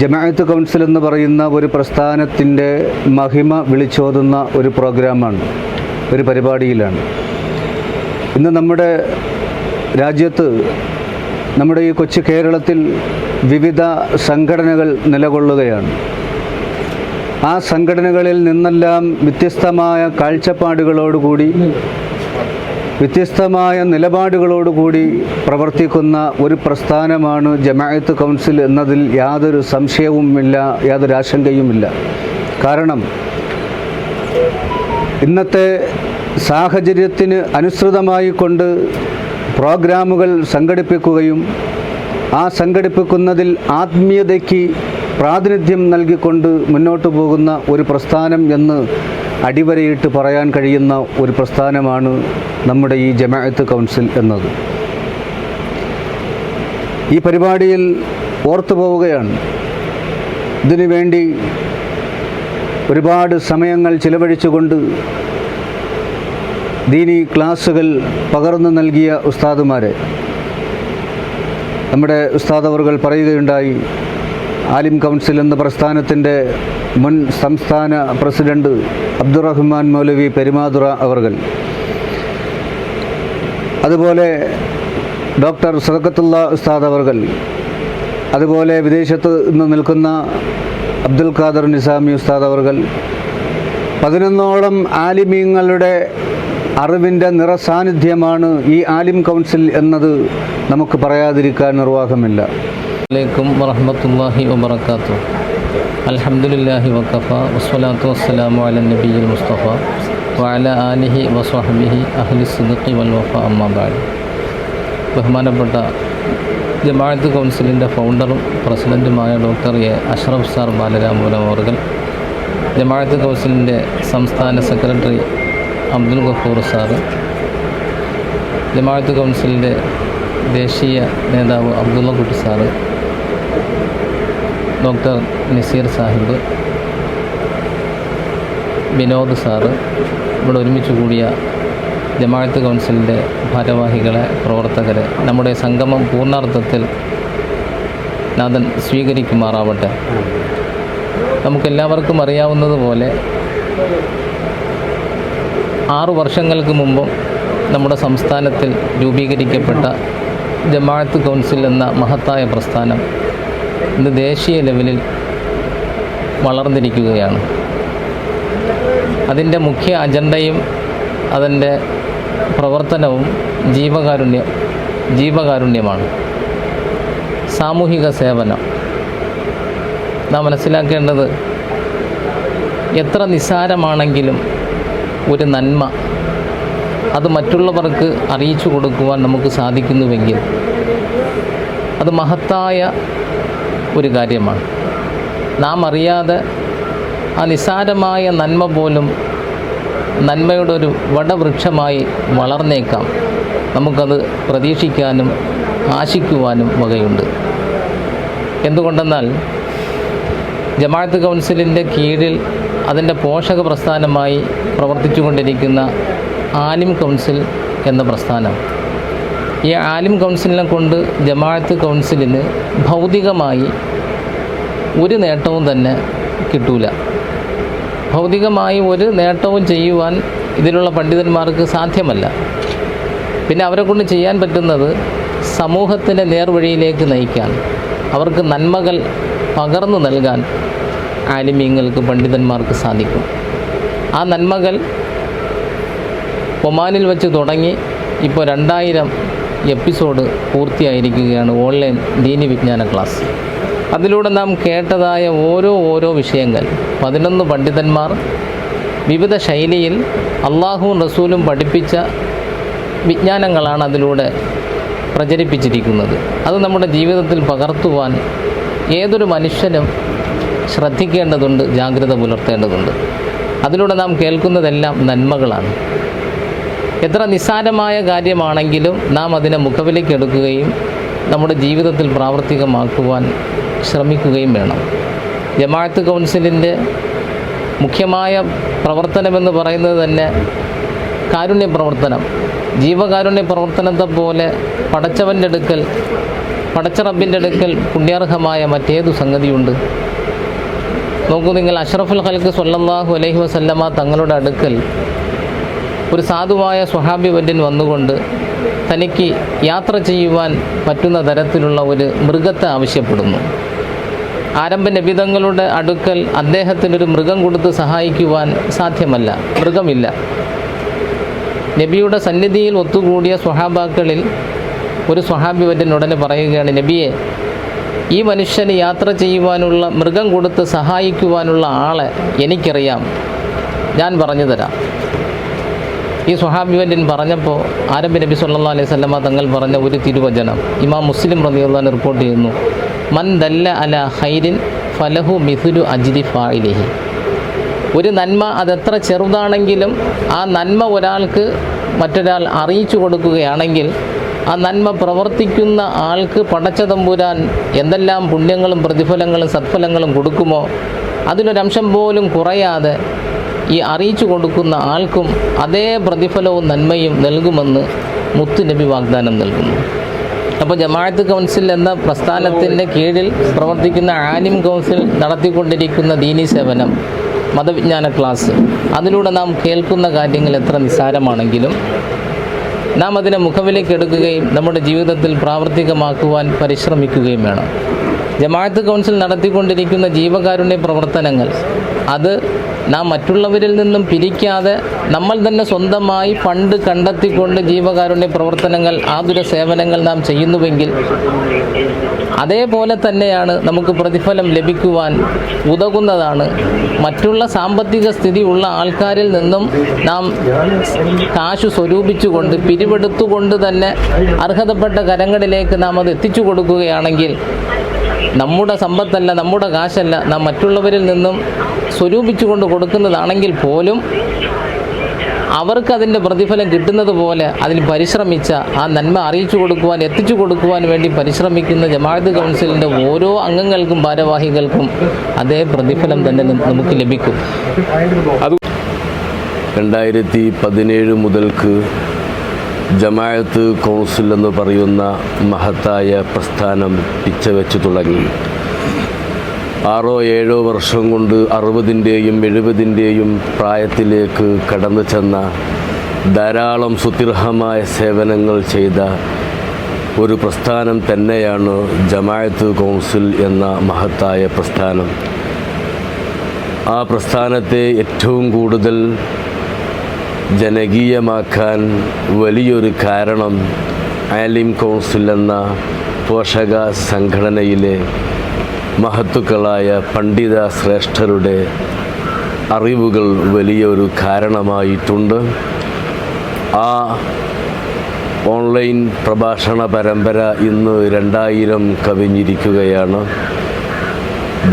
ജമാഅത്ത് council എന്ന് പറയുന്ന ഒരു പ്രസ്ഥാനത്തിൻ്റെ മഹിമ വിളിച്ചോതുന്ന ഒരു പ്രോഗ്രാമാണ്, ഒരു പരിപാടിയിലാണ്. ഇന്ന് നമ്മുടെ രാജ്യത്ത്, നമ്മുടെ ഈ കൊച്ചു കേരളത്തിൽ വിവിധ സംഘടനകൾ നിലകൊള്ളുകയാണ്. ആ സംഘടനകളിൽ നിന്നെല്ലാം വ്യത്യസ്തമായ കാഴ്ചപ്പാടുകളോടുകൂടി, വ്യത്യസ്തമായ നിലപാടുകളോടുകൂടി പ്രവർത്തിക്കുന്ന ഒരു പ്രസ്ഥാനമാണ് ജമാഅത്ത് കൗൺസിൽ എന്നതിൽ യാതൊരു സംശയവുമില്ല, യാതൊരു ആശങ്കയുമില്ല. കാരണം ഇന്നത്തെ സാഹചര്യത്തിന് അനുസൃതമായി കൊണ്ട് പ്രോഗ്രാമുകൾ സംഘടിപ്പിക്കുകയും ആ സംഘടിപ്പിക്കുന്നതിൽ ആത്മീയതയ്ക്ക് പ്രാതിനിധ്യം നൽകിക്കൊണ്ട് മുന്നോട്ട് പോകുന്ന ഒരു പ്രസ്ഥാനം എന്ന് അടിവരയിട്ട് പറയാൻ കഴിയുന്ന ഒരു പ്രസ്ഥാനമാണ് നമ്മുടെ ഈ ജമാഅത്ത് കൗൺസിൽ എന്നത്. ഈ പരിപാടിയിൽ ഓർത്തു പോവുകയാണ്. ഇതിനു വേണ്ടി ഒരുപാട് സമയങ്ങൾ ചിലവഴിച്ചുകൊണ്ട് ദീനി ക്ലാസുകൾ പകർന്നു നൽകിയ ഉസ്താദുമാരെ. നമ്മുടെ ഉസ്താദ് അവർകൾ പറയുകയുണ്ടായി, ആലിം കൗൺസിൽ എന്ന പ്രസ്ഥാനത്തിൻ്റെ മുൻ സംസ്ഥാന പ്രസിഡന്റ് അബ്ദുറഹ്മാൻ മൗലവി പെരുമാതുറ അവർകൾ, അതുപോലെ ഡോക്ടർ സദഖത്തുള്ള ഉസ്താദ് അവർകൾ, അതുപോലെ വിദേശത്ത് നിന്ന് നിൽക്കുന്ന അബ്ദുൽ ഖാദർ നിസാമി ഉസ്താദ് അവർകൾ, 11ഓളം ആലിമീങ്ങളുടെ അറിവിൻ്റെ നിറസാന്നിധ്യമാണ് ഈ ആലിം കൗൺസിൽ എന്നത് നമുക്ക് പറയാതിരിക്കാൻ നിർവാഹമില്ല. അലൈക്കും വറഹ്മത്തുള്ളാഹി വബറകാതുഹു. അൽഹംദുലില്ലാഹി വഖഫ വസ്സലാത്തു വസ്സലാമു അലാ നബിയിൽ മുസ്തഫ വഅലാ ആലിഹി വസ്വഹ്ബിഹി അഹ്ലി സിദ്ഖി വൽ വഫ. അമ്മാ ബഅദ്. ബഹുമാനപ്പെട്ട ജമാഅത്ത് കൗൺസിലിൻ്റെ ഫൗണ്ടറും പ്രസിഡൻറ്റുമായ doctor A Ashraf sir Balaramapuram അവർകൾ, ജമാഅത്ത് കൗൺസിലിൻ്റെ സംസ്ഥാന സെക്രട്ടറി അബ്ദുൽ ഗഫൂർ സാറ്, ജമാഅത്ത് കൗൺസിലിൻ്റെ ദേശീയ നേതാവ് Abdulla Kutty sir, doctor Naseer Sahib, Vinod sir, ഇവിടെ ഒരുമിച്ച് കൂടിയ ജമാഅത്ത് കൗൺസിലിൻ്റെ ഭാരവാഹികളെ, പ്രവർത്തകരെ, നമ്മുടെ സംഗമം പൂർണ്ണാർത്ഥത്തിൽ നാഥൻ സ്വീകരിക്കുമാറാവട്ടെ. നമുക്കെല്ലാവർക്കും അറിയാവുന്നതുപോലെ 6 വർഷങ്ങൾക്ക് മുമ്പ് നമ്മുടെ സംസ്ഥാനത്തിൽ രൂപീകരിക്കപ്പെട്ട ജമാഅത്ത് കൗൺസിൽ എന്ന മഹത്തായ പ്രസ്ഥാനം ഇന്ന് ദേശീയ ലെവലിൽ വളർന്നിരിക്കുകയാണ്. അതിൻ്റെ മുഖ്യ അജണ്ടയും അതിൻ്റെ പ്രവർത്തനവും ജീവകാരുണ്യമാണ്, സാമൂഹിക സേവനം. നാം മനസ്സിലാക്കേണ്ടത്, എത്ര നിസ്സാരമാണെങ്കിലും ഒരു നന്മ അത് മറ്റുള്ളവർക്ക് അറിയിച്ചു കൊടുക്കുവാൻ നമുക്ക് സാധിക്കുന്നുവെങ്കിൽ അത് മഹത്തായ ഒരു കാര്യമാണ്. നാം അറിയാതെ ആ നിസ്സാരമായ നന്മ പോലും നന്മയുടെ ഒരു വടവൃക്ഷമായി വളർന്നേക്കാം. നമുക്കത് പ്രതീക്ഷിക്കാനും ആശിക്കുവാനും വകയുണ്ട്. എന്തുകൊണ്ടെന്നാൽ ജമാഅത്ത് കൗൺസിലിൻ്റെ കീഴിൽ അതിൻ്റെ പോഷക പ്രസ്ഥാനമായി പ്രവർത്തിച്ചു കൊണ്ടിരിക്കുന്ന ആലിം കൗൺസിൽ എന്ന പ്രസ്ഥാനം, ഈ ആലിം കൗൺസിലിനെ കൊണ്ട് ജമാഅത്ത് കൗൺസിലിന് ഭൗതികമായി ഒരു നേട്ടവും തന്നെ കിട്ടൂല. ഭൗതികമായി ഒരു നേട്ടവും ചെയ്യുവാൻ ഇതിലുള്ള പണ്ഡിതന്മാർക്ക് സാധ്യമല്ല. പിന്നെ അവരെ കൊണ്ട് ചെയ്യാൻ പറ്റുന്നത് സമൂഹത്തിൻ്റെ നേർവഴിയിലേക്ക് നയിക്കാൻ, അവർക്ക് നന്മകൾ പകർന്നു നൽകാൻ ആലിമീങ്ങൾക്ക്, പണ്ഡിതന്മാർക്ക് സാധിക്കും. ആ നന്മകൾ ഒമാനിൽ വെച്ച് തുടങ്ങി ഇപ്പോൾ 2000 എപ്പിസോഡ് പൂർത്തിയായിരിക്കുകയാണ് ഓൺലൈൻ ദീനി വിജ്ഞാന ക്ലാസ്. അതിലൂടെ നാം കേട്ടതായ ഓരോ വിഷയങ്ങൾ 11 പണ്ഡിതന്മാർ വിവിധ ശൈലിയിൽ അള്ളാഹുവും റസൂലും പഠിപ്പിച്ച വിജ്ഞാനങ്ങളാണ് അതിലൂടെ പ്രചരിപ്പിച്ചിരിക്കുന്നത്. അത് നമ്മുടെ ജീവിതത്തിൽ പകർത്തുവാൻ ഏതൊരു മനുഷ്യനും ശ്രദ്ധിക്കേണ്ടതുണ്ട്, ജാഗ്രത പുലർത്തേണ്ടതുണ്ട്. അതിലൂടെ നാം കേൾക്കുന്നതെല്ലാം നന്മകളാണ്. എത്ര നിസ്സാരമായ കാര്യമാണെങ്കിലും നാം അതിനെ മുഖവിലേക്ക് എടുക്കുകയും നമ്മുടെ ജീവിതത്തിൽ പ്രാവർത്തികമാക്കുവാൻ ശ്രമിക്കുകയും വേണം. ജമാഅത്ത് കൗൺസിലിൻ്റെ മുഖ്യമായ പ്രവർത്തനമെന്ന് പറയുന്നത് തന്നെ കാരുണ്യ പ്രവർത്തനം. ജീവകാരുണ്യ പ്രവർത്തനത്തെ പോലെ പടച്ചവൻ്റെ അടുക്കൽ പടച്ച റബ്ബിൻ്റെ അടുക്കൽ പുണ്യാർഹമായ മറ്റേതു സംഗതിയുണ്ട്? നോക്കൂ നിങ്ങൾ, അഷ്റഫുൽ ഖൽഖ് സ്വല്ലല്ലാഹു അലൈഹി വസല്ലമ തങ്ങളുടെ അടുക്കൽ ഒരു സാധുവായ സ്വഹാബി വര്യൻ വന്നുകൊണ്ട് തനിക്ക് യാത്ര ചെയ്യുവാൻ പറ്റുന്ന തരത്തിലുള്ള ഒരു മൃഗത്തെ ആവശ്യപ്പെടുന്നു. ആരംഭ നബിതങ്ങളുടെ അടുക്കൽ അദ്ദേഹത്തിനൊരു മൃഗം കൊടുത്ത് സഹായിക്കുവാൻ സാധ്യമല്ല, മൃഗമില്ല. നബിയുടെ സന്നിധിയിൽ ഒത്തുകൂടിയ സ്വഹാബാക്കളിൽ ഒരു സ്വഹാബി വര്യൻ ഉടനെ പറയുകയാണ്, നബിയെ, ഈ മനുഷ്യന് യാത്ര ചെയ്യുവാനുള്ള മൃഗം കൊടുത്ത് സഹായിക്കുവാനുള്ള ആളെ എനിക്കറിയാം, ഞാൻ പറഞ്ഞു തരാം. ഈ സ്വഹാബി വര്യൻ പറഞ്ഞപ്പോൾ ആരംഭ നബി സല്ലല്ലാഹു അലൈഹി വസല്ലമ തങ്ങൾ പറഞ്ഞ ഒരു തിരുവചനം ഇമാം മുസ്ലിം റളിയല്ലാഹു അൻഹു റിപ്പോർട്ട് ചെയ്യുന്നു, മൻ ദല്ല അലാ ഖൈരിൻ ഫലഹു മിഥ്ലു അജ്രി ഫാഇലിഹി. ഒരു നന്മ അതെത്ര ചെറുതാണെങ്കിലും ആ നന്മ ഒരാൾക്ക് മറ്റൊരാൾ അറിയിച്ചു കൊടുക്കുകയാണെങ്കിൽ ആ നന്മ പ്രവർത്തിക്കുന്ന ആൾക്ക് പടച്ച തമ്പുരാൻ എന്തെല്ലാം പുണ്യങ്ങളും പ്രതിഫലങ്ങളും സത്ഫലങ്ങളും കൊടുക്കുമോ അതിലൊരംശം പോലും കുറയാതെ ഈ അറിയിച്ചു കൊടുക്കുന്ന ആൾക്കും അതേ പ്രതിഫലവും നന്മയും നൽകുമെന്ന് മുത്തുനബി വാഗ്ദാനം നൽകുന്നു. അപ്പോൾ ജമാഅത്ത് കൗൺസിൽ എന്ന പ്രസ്ഥാനത്തിൻ്റെ കീഴിൽ പ്രവർത്തിക്കുന്ന ആലിം കൗൺസിൽ നടത്തിക്കൊണ്ടിരിക്കുന്ന ദീനീ സേവനം, മതവിജ്ഞാന ക്ലാസ്, അതിലൂടെ നാം കേൾക്കുന്ന കാര്യങ്ങൾ എത്ര നിസ്സാരമാണെങ്കിലും നാം അതിനെ മുഖവിലേക്ക് എടുക്കുകയും നമ്മുടെ ജീവിതത്തിൽ പ്രാവർത്തികമാക്കുവാൻ പരിശ്രമിക്കുകയും വേണം. ജമാഅത്ത് കൗൺസിൽ നടത്തിക്കൊണ്ടിരിക്കുന്ന ജീവകാരുണ്യ പ്രവർത്തനങ്ങൾ അത് നാം മറ്റുള്ളവരിൽ നിന്നും പിരിക്കാതെ നമ്മൾ തന്നെ സ്വന്തമായി ഫണ്ട് കണ്ടെത്തിക്കൊണ്ട് ജീവകാരുണ്യ പ്രവർത്തനങ്ങൾ, ആതുര സേവനങ്ങൾ നാം ചെയ്യുന്നുവെങ്കിൽ അതേപോലെ തന്നെയാണ് നമുക്ക് പ്രതിഫലം ലഭിക്കുവാൻ ഉതകുന്നതാണ്. മറ്റുള്ള സാമ്പത്തിക സ്ഥിതി ഉള്ള ആൾക്കാരിൽ നിന്നും നാം കാശ് സ്വരൂപിച്ചുകൊണ്ട് പിരിവെടുത്തുകൊണ്ട് തന്നെ അർഹതപ്പെട്ട കരങ്ങളിലേക്ക് നാം അത് എത്തിച്ചു കൊടുക്കുകയാണെങ്കിൽ നമ്മുടെ സമ്പത്തല്ല, നമ്മുടെ കാശല്ല, നാം മറ്റുള്ളവരിൽ നിന്നും സ്വരൂപിച്ചുകൊണ്ട് കൊടുക്കുന്നതാണെങ്കിൽ പോലും അവർക്കതിൻ്റെ പ്രതിഫലം കിട്ടുന്നത് പോലെ അതിൽ പരിശ്രമിച്ച ആ നന്മ അറിയിച്ചു കൊടുക്കുവാൻ, എത്തിച്ചു കൊടുക്കുവാൻ വേണ്ടി പരിശ്രമിക്കുന്ന ജമാഅത്ത് കൗൺസിലിൻ്റെ ഓരോ അംഗങ്ങൾക്കും ഭാരവാഹികൾക്കും അതേ പ്രതിഫലം തന്നെ നമുക്ക് ലഭിക്കും. 2017 മുതൽക്ക് ജമാഅത്ത് കൗൺസിൽ എന്ന് പറയുന്ന മഹത്തായ പ്രസ്ഥാനം പിച്ചവെച്ച് തുടങ്ങി. 6-7 വർഷം കൊണ്ട് 60-ൻ്റെയും 70-ൻ്റെയും പ്രായത്തിലേക്ക് കടന്നു ചെന്ന, ധാരാളം സുദീർഘമായ സേവനങ്ങൾ ചെയ്ത ഒരു പ്രസ്ഥാനം തന്നെയാണ് ജമാഅത്ത് കൗൺസിൽ എന്ന മഹത്തായ പ്രസ്ഥാനം. ആ പ്രസ്ഥാനത്തെ ഏറ്റവും കൂടുതൽ ജനകീയമാക്കാൻ വലിയൊരു കാരണം ആലിം കൗൺസിൽ എന്ന പോഷക സംഘടനയിലെ മഹത്തുക്കളായ പണ്ഡിത ശ്രേഷ്ഠരുടെ അറിവുകൾ വലിയൊരു കാരണമായിട്ടുണ്ട്. ആ ഓൺലൈൻ പ്രഭാഷണ പരമ്പര ഇന്ന് 2000 കവിഞ്ഞിരിക്കുകയാണ്.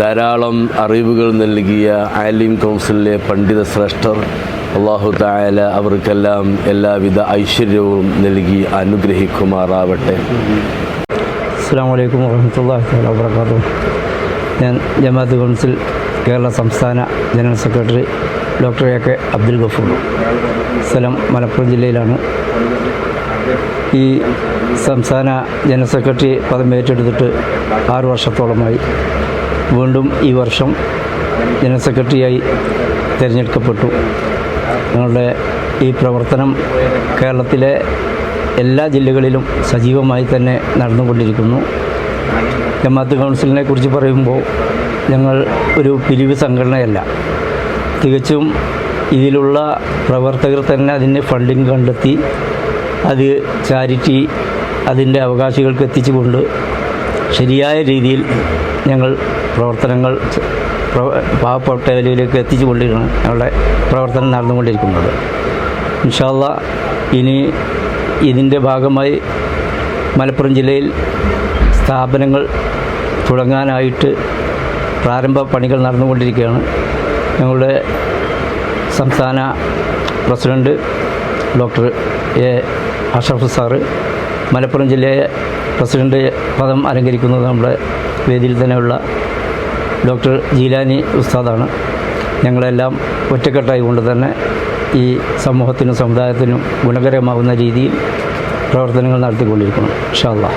ധാരാളം അറിവുകൾ നൽകിയ ആലിം കൗൺസിലിലെ പണ്ഡിത ശ്രേഷ്ഠർ അല്ലാഹു തആല അവർക്കെല്ലാം എല്ലാവിധ ഐശ്വര്യവും നൽകി അനുഗ്രഹിക്കുമാറാവട്ടെ. അസ്സലാമു അലൈക്കും വറഹ്മത്തുള്ളാഹി വബറകാതുഹു. ഞാൻ ജമാഅത്ത് കൗൺസിൽ കേരള സംസ്ഥാന general secretary doctor A K Abdul Gafoor. സ്ഥലം മലപ്പുറം ജില്ലയിലാണ്. ഈ സംസ്ഥാന ജനറൽ സെക്രട്ടറി പദം ഏറ്റെടുത്തിട്ട് 6 വർഷത്തോളമായി. വീണ്ടും ഈ വർഷം ജനറൽ സെക്രട്ടറിയായി തിരഞ്ഞെടുക്കപ്പെട്ടു. ഞങ്ങളുടെ ഈ പ്രവർത്തനം കേരളത്തിലെ എല്ലാ ജില്ലകളിലും സജീവമായി തന്നെ നടന്നുകൊണ്ടിരിക്കുന്നു. ജമാഅത്ത് കൗൺസിലിനെ കുറിച്ച് പറയുമ്പോൾ ഞങ്ങൾ ഒരു പിരിവ് സംഘടനയല്ല. തികച്ചും ഇതിലുള്ള പ്രവർത്തകർ തന്നെ അതിന് ഫണ്ടിങ് കണ്ടെത്തി അത് ചാരിറ്റി അതിൻ്റെ അവകാശികൾക്ക് എത്തിച്ചുകൊണ്ട് ശരിയായ രീതിയിൽ ഞങ്ങൾ പ്രവർത്തനങ്ങൾ പാവപ്പെട്ടവരിലേക്ക് എത്തിച്ചുകൊണ്ടിരിക്കുകയാണ് ഞങ്ങളുടെ പ്രവർത്തനം നടന്നുകൊണ്ടിരിക്കുന്നത്. ഇൻഷാ അല്ലാഹ് ഇനി ഇതിൻ്റെ ഭാഗമായി മലപ്പുറം ജില്ലയിൽ സ്ഥാപനങ്ങൾ തുടങ്ങാനായിട്ട് പ്രാരംഭ പണികൾ നടന്നുകൊണ്ടിരിക്കുകയാണ്. ഞങ്ങളുടെ സംസ്ഥാന president doctor A Ashraf sir Malappuram ജില്ലയെ പ്രസിഡൻ്റ് പദം അലങ്കരിക്കുന്നത് നമ്മുടെ വേദിയിൽ തന്നെയുള്ള ഡോക്ടർ ജീലാനി ഉസ്താദാണ്. ഞങ്ങളെല്ലാം ഒറ്റക്കെട്ടായി കൊണ്ട് തന്നെ ഈ സമൂഹത്തിനും സമുദായത്തിനും ഗുണകരമാകുന്ന രീതിയിൽ പ്രവർത്തനങ്ങൾ നടത്തിക്കൊണ്ടിരിക്കണം ഇൻഷാ അല്ലാഹ്.